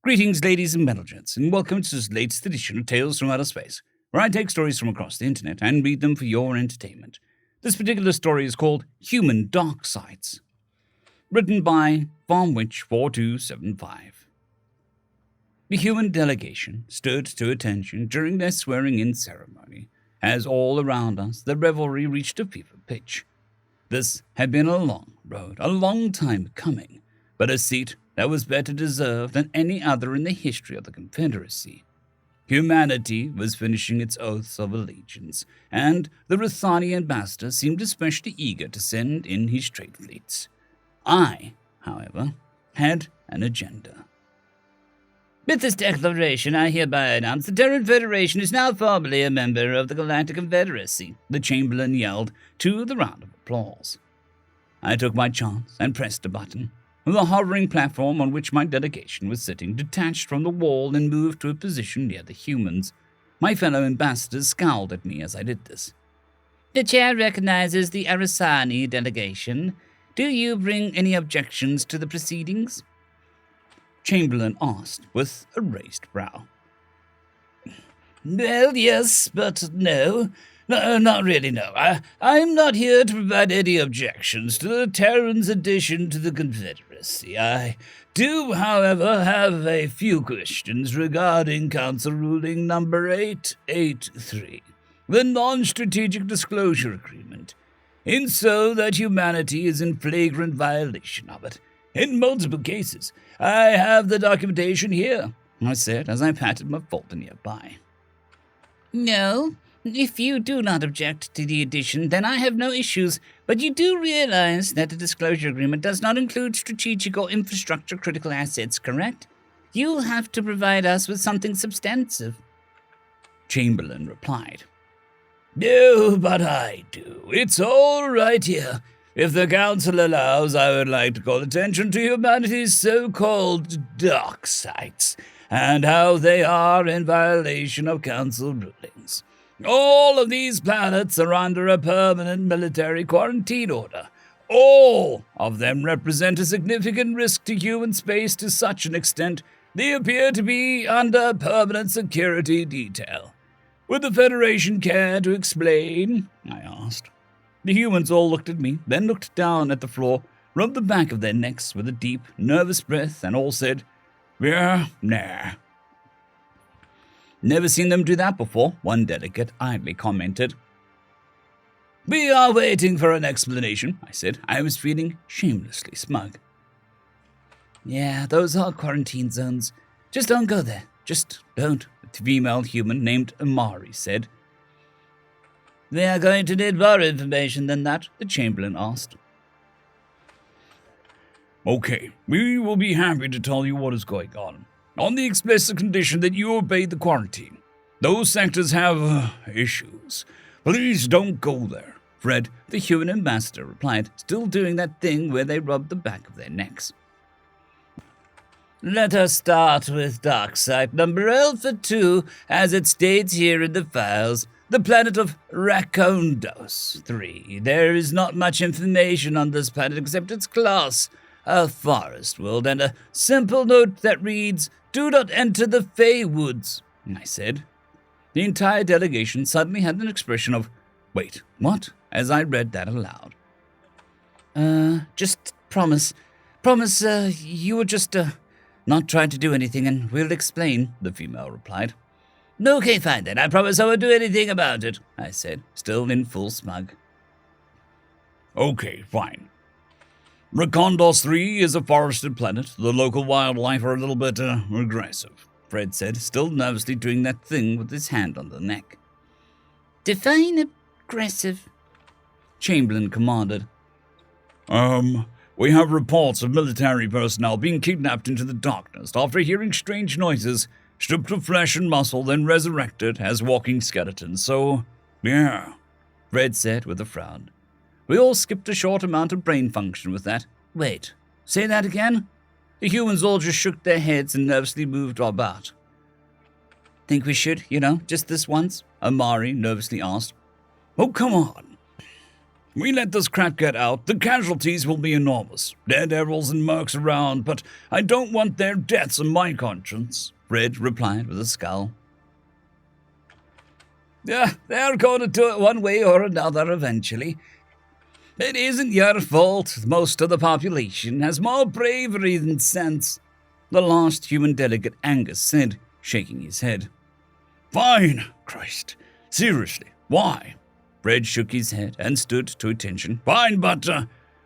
Greetings, ladies and metalgents, and welcome to this latest edition of Tales from Outer Space, where I take stories from across the internet and read them for your entertainment. This particular story is called Human DarkSites, written by FarmWitch4275. The human delegation stood to attention during their swearing-in ceremony, as all around us the revelry reached a fever pitch. This had been a long road, a long time coming, but a seat that was better deserved than any other in the history of the Confederacy. Humanity was finishing its oaths of allegiance, and the Ruthani ambassador seemed especially eager to send in his trade fleets. I, however, had an agenda. With this declaration, I hereby announce the Terran Federation is now formally a member of the Galactic Confederacy, the Chamberlain yelled to the round of applause. I took my chance and pressed a button. The hovering platform on which my delegation was sitting detached from the wall and moved to a position near the humans. My fellow ambassadors scowled at me as I did this. The chair recognizes the Arasani delegation. Do you bring any objections to the proceedings? Chamberlain asked with a raised brow. Well, yes, but no. No, not really, no. I'm not here to provide any objections to the Terran's addition to the Confederacy. I do, however, have a few questions regarding Council Ruling Number 883, the Non-Strategic Disclosure Agreement, in so that humanity is in flagrant violation of it. In multiple cases, I have the documentation here, I said as I patted my folder nearby. No. If you do not object to the addition, then I have no issues, but you do realize that the disclosure agreement does not include strategic or infrastructure critical assets, correct? You'll have to provide us with something substantive. Chamberlain replied. No, but I do. It's all right here. If the Council allows, I would like to call attention to humanity's so-called DarkSites, and how they are in violation of Council rulings. All of these planets are under a permanent military quarantine order. All of them represent a significant risk to human space to such an extent they appear to be under permanent security detail. Would the Federation care to explain? I asked. The humans all looked at me, then looked down at the floor, rubbed the back of their necks with a deep, nervous breath, and all said, Yeah, nah. Never seen them do that before, one delegate idly commented. We are waiting for an explanation, I said. I was feeling shamelessly smug. Yeah, those are quarantine zones. Just don't go there. Just don't, a female human named Amari said. We are going to need more information than that, the Chamberlain asked. Okay, we will be happy to tell you what is going on the explicit condition that you obey the quarantine. Those sectors have issues. Please don't go there, Fred, the human ambassador, replied, still doing that thing where they rub the back of their necks. Let us start with DarkSite number Alpha 2, as it states here in the files, the planet of Rakondos 3. There is not much information on this planet except its class, a forest world, and a simple note that reads, Do not enter the Fey Woods, I said. The entire delegation suddenly had an expression of, Wait, what? As I read that aloud. Just promise, you will just, not try to do anything and we'll explain, the female replied. Okay, fine then, I promise I won't do anything about it, I said, still in full smug. Okay, fine. Rakondos 3 is a forested planet. The local wildlife are a little bit, aggressive, Fred said, still nervously doing that thing with his hand on the neck. Define aggressive, Chamberlain commanded. We have reports of military personnel being kidnapped into the darkness after hearing strange noises, stripped of flesh and muscle, then resurrected as walking skeletons. So, yeah, Fred said with a frown. We all skipped a short amount of brain function with that. Wait, say that again? The humans all just shook their heads and nervously moved about. Think we should, just this once? Amari nervously asked. Oh, come on. We let this crap get out, the casualties will be enormous. Daredevils and mercs around, but I don't want their deaths on my conscience, Fred replied with a scowl. Yeah, they're going to do it one way or another eventually. It isn't your fault. Most of the population has more bravery than sense, the last human delegate Angus said, shaking his head. Fine, Christ. Seriously, why? Fred shook his head and stood to attention. Fine, but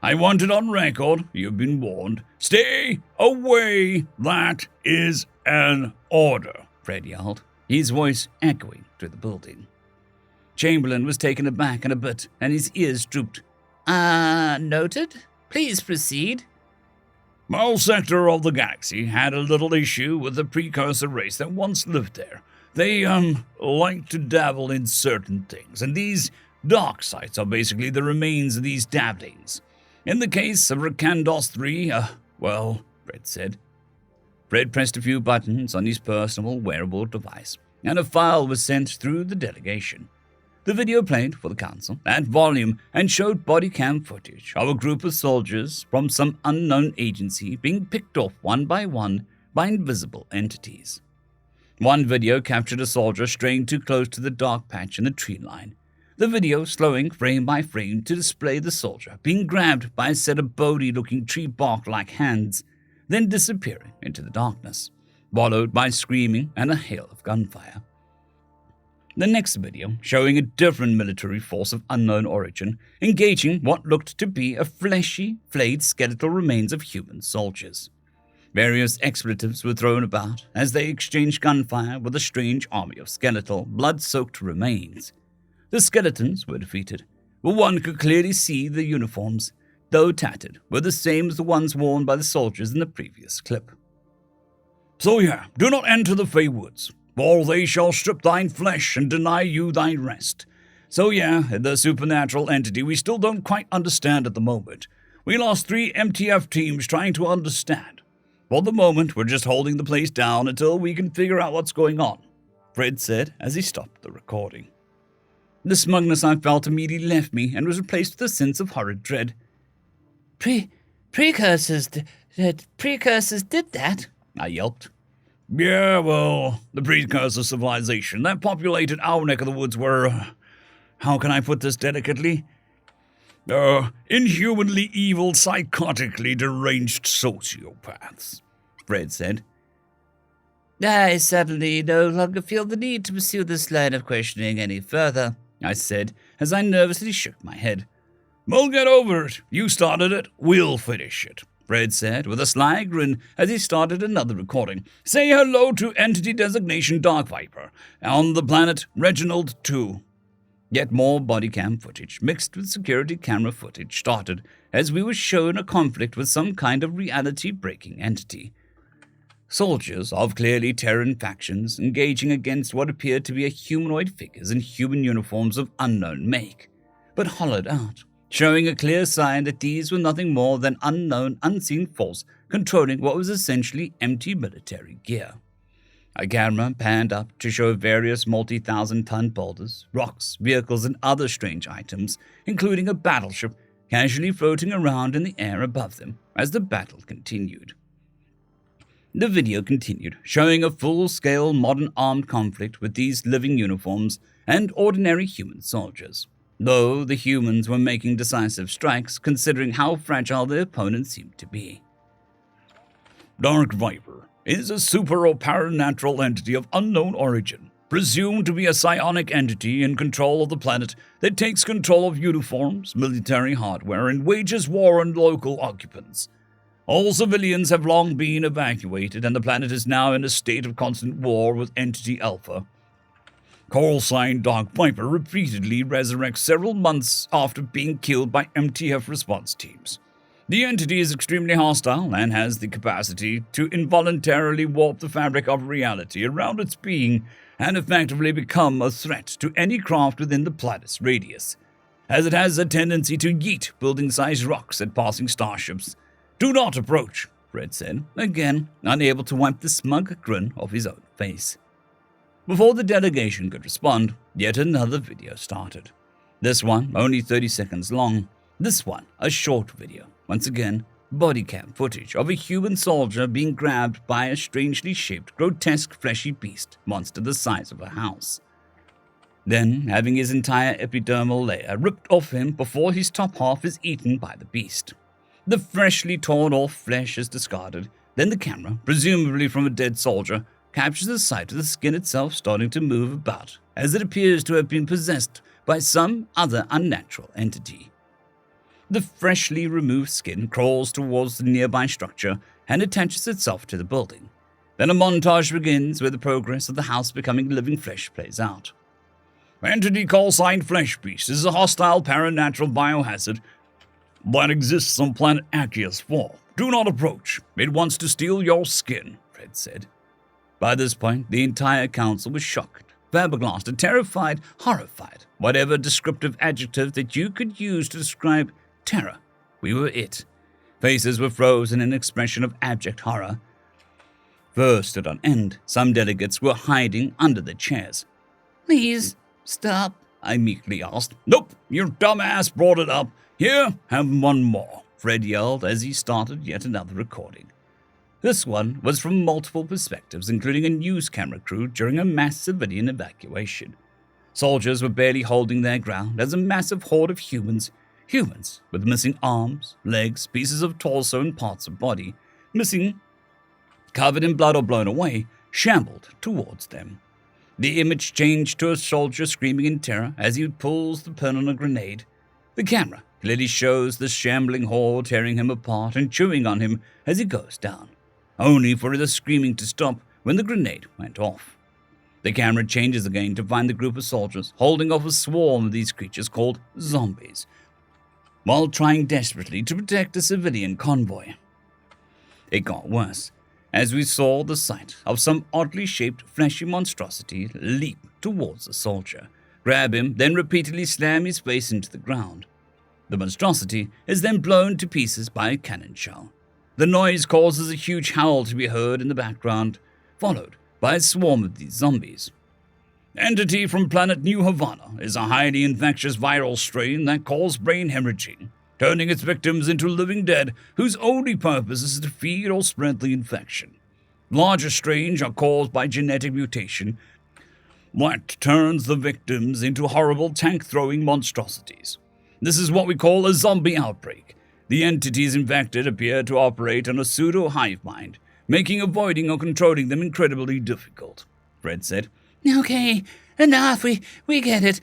I want it on record. You've been warned. Stay away. That is an order, Fred yelled, his voice echoing through the building. Chamberlain was taken aback and a bit, and his ears drooped. Noted? Please proceed. My sector of the galaxy had a little issue with the precursor race that once lived there. They, like to dabble in certain things, and these DarkSites are basically the remains of these dabblings. In the case of Rakandos 3, Fred said. Fred pressed a few buttons on his personal wearable device, and a file was sent through the delegation. The video played for the council at volume and showed body cam footage of a group of soldiers from some unknown agency being picked off one by invisible entities. One video captured a soldier straying too close to the dark patch in the tree line, the video slowing frame by frame to display the soldier being grabbed by a set of bony-looking tree bark-like hands, then disappearing into the darkness, followed by screaming and a hail of gunfire. The next video, showing a different military force of unknown origin, engaging what looked to be a fleshy, flayed skeletal remains of human soldiers. Various expletives were thrown about as they exchanged gunfire with a strange army of skeletal, blood-soaked remains. The skeletons were defeated, but one could clearly see the uniforms, though tattered, were the same as the ones worn by the soldiers in the previous clip. So do not enter the Fey Woods, for they shall strip thine flesh and deny you thy rest. So the supernatural entity we still don't quite understand at the moment. We lost 3 MTF teams trying to understand. For the moment, we're just holding the place down until we can figure out what's going on, Fred said as he stopped the recording. The smugness I felt immediately left me and was replaced with a sense of horrid dread. Precursors did that? I yelped. Yeah, well, the precursor civilization that populated our neck of the woods were, how can I put this delicately? Inhumanly evil, psychotically deranged sociopaths, Fred said. I suddenly no longer feel the need to pursue this line of questioning any further, I said, as I nervously shook my head. We'll get over it. You started it, we'll finish it, Fred said with a sly grin as he started another recording. Say hello to entity designation Dark Viper, on the planet Reginald 2. Yet more body cam footage, mixed with security camera footage, started as we were shown a conflict with some kind of reality-breaking entity. Soldiers of clearly Terran factions engaging against what appeared to be humanoid figures in human uniforms of unknown make, but hollowed out, showing a clear sign that these were nothing more than unknown, unseen force controlling what was essentially empty military gear. A camera panned up to show various multi-thousand-ton boulders, rocks, vehicles, and other strange items, including a battleship casually floating around in the air above them as the battle continued. The video continued, showing a full-scale modern armed conflict with these living uniforms and ordinary human soldiers, though the humans were making decisive strikes considering how fragile their opponents seemed to be. Dark Viper is a super or paranatural entity of unknown origin, presumed to be a psionic entity in control of the planet that takes control of uniforms, military hardware, and wages war on local occupants. All civilians have long been evacuated, and the planet is now in a state of constant war with Entity Alpha. Call sign Dark Viper repeatedly resurrects several months after being killed by MTF response teams. The entity is extremely hostile and has the capacity to involuntarily warp the fabric of reality around its being and effectively become a threat to any craft within the planet's radius, as it has a tendency to yeet building-sized rocks at passing starships. Do not approach, Fred said, again unable to wipe the smug grin off his own face. Before the delegation could respond, yet another video started. This one only 30 seconds long. This one a short video. Once again, body cam footage of a human soldier being grabbed by a strangely shaped, grotesque, fleshy beast monster the size of a house. Then having his entire epidermal layer ripped off him before his top half is eaten by the beast. The freshly torn off flesh is discarded. Then the camera, presumably from a dead soldier, captures the sight of the skin itself starting to move about, as it appears to have been possessed by some other unnatural entity. The freshly removed skin crawls towards the nearby structure and attaches itself to the building. Then a montage begins where the progress of the house becoming living flesh plays out. Entity call-sign Flesh Beast is a hostile paranatural biohazard that exists on planet Arceus 4. Do not approach. It wants to steal your skin, Fred said. By this point, the entire council was shocked, flabbergasted, terrified, horrified, whatever descriptive adjective that you could use to describe terror. We were it. Faces were frozen in an expression of abject horror. Fur stood on end. Some delegates were hiding under the chairs. Please, stop, I meekly asked. Nope, your dumbass brought it up. Here, have one more, Fred yelled as he started yet another recording. This one was from multiple perspectives, including a news camera crew during a mass civilian evacuation. Soldiers were barely holding their ground as a massive horde of humans with missing arms, legs, pieces of torso and parts of body, missing, covered in blood or blown away, shambled towards them. The image changed to a soldier screaming in terror as he pulls the pin on a grenade. The camera clearly shows the shambling horde tearing him apart and chewing on him as he goes down, only for the screaming to stop when the grenade went off. The camera changes again to find the group of soldiers holding off a swarm of these creatures called zombies, while trying desperately to protect a civilian convoy. It got worse, as we saw the sight of some oddly shaped fleshy monstrosity leap towards the soldier, grab him, then repeatedly slam his face into the ground. The monstrosity is then blown to pieces by a cannon shell. The noise causes a huge howl to be heard in the background, followed by a swarm of these zombies. Entity from planet New Havana is a highly infectious viral strain that causes brain hemorrhaging, turning its victims into living dead whose only purpose is to feed or spread the infection. Larger strains are caused by genetic mutation that turns the victims into horrible tank-throwing monstrosities. This is what we call a zombie outbreak. The entities infected appear to operate on a pseudo-hive mind, making avoiding or controlling them incredibly difficult, Fred said. Okay, enough, we get it.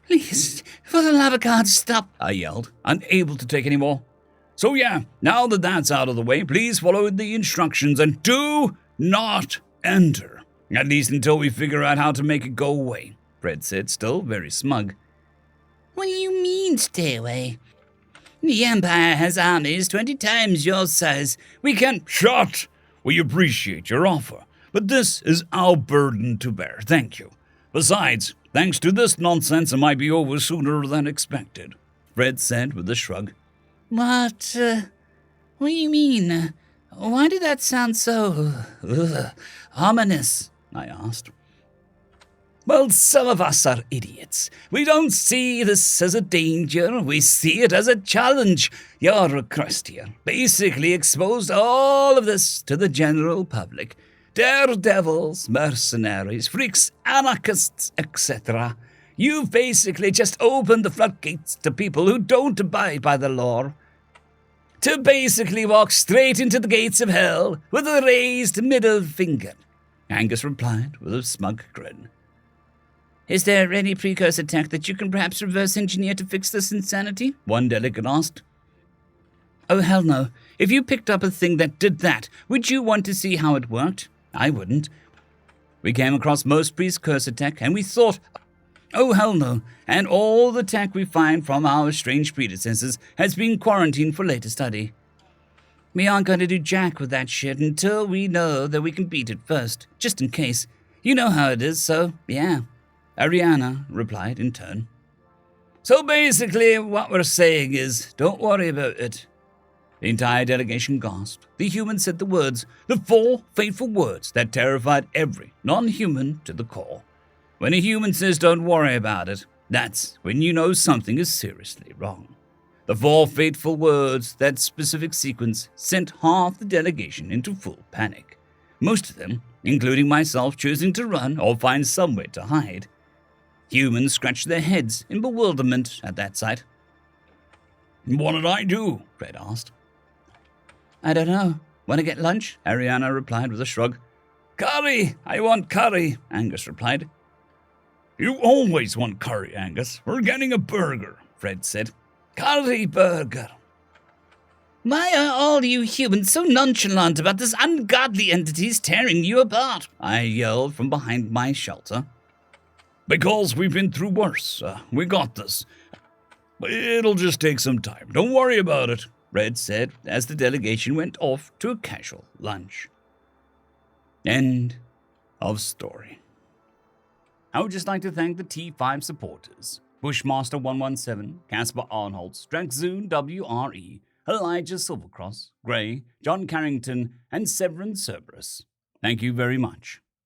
Please, for the love of God, stop, I yelled, unable to take any more. So yeah, now that that's out of the way, please follow the instructions and do not enter. At least until we figure out how to make it go away, Fred said, still very smug. What do you mean, stay away? The Empire has armies 20 times your size. We can... Shut! We appreciate your offer, but this is our burden to bear, thank you. Besides, thanks to this nonsense, it might be over sooner than expected, Fred said with a shrug. What do you mean? Why did that sound so... ominous? I asked. Well, some of us are idiots. We don't see this as a danger. We see it as a challenge. Your request here basically exposed all of this to the general public. Daredevils, mercenaries, freaks, anarchists, etc. You've basically just opened the floodgates to people who don't abide by the law. To basically walk straight into the gates of hell with a raised middle finger, Angus replied with a smug grin. Is there any precursor tech that you can perhaps reverse engineer to fix this insanity? One delegate asked. Oh, hell no. If you picked up a thing that did that, would you want to see how it worked? I wouldn't. We came across most precursor tech and we thought, oh, hell no. And all the tech we find from our strange predecessors has been quarantined for later study. We aren't going to do jack with that shit until we know that we can beat it first, just in case. You know how it is, so yeah. Ariana replied in turn. So basically, what we're saying is, don't worry about it. The entire delegation gasped. The human said the words, the 4 fateful words that terrified every non-human to the core. When a human says don't worry about it, That's when you know something is seriously wrong. The 4 fateful words, that specific sequence, sent half the delegation into full panic. Most of them, including myself, choosing to run or find somewhere to hide. Humans scratched their heads in bewilderment at that sight. "What did I do?" Fred asked. "I don't know. Want to get lunch?" Ariana replied with a shrug. "Curry! I want curry," Angus replied. "You always want curry, Angus. We're getting a burger," Fred said. "Curry burger." "Why are all you humans so nonchalant about this ungodly entities tearing you apart?" I yelled from behind my shelter. "Because we've been through worse. We got this. It'll just take some time. Don't worry about it," Red said as the delegation went off to a casual lunch. End of story. I would just like to thank the T5 supporters: Bushmaster117, Casper Arnholtz, Draxzoon WRE, Elijah Silvercross, Gray, John Carrington, and Severin Cerberus. Thank you very much.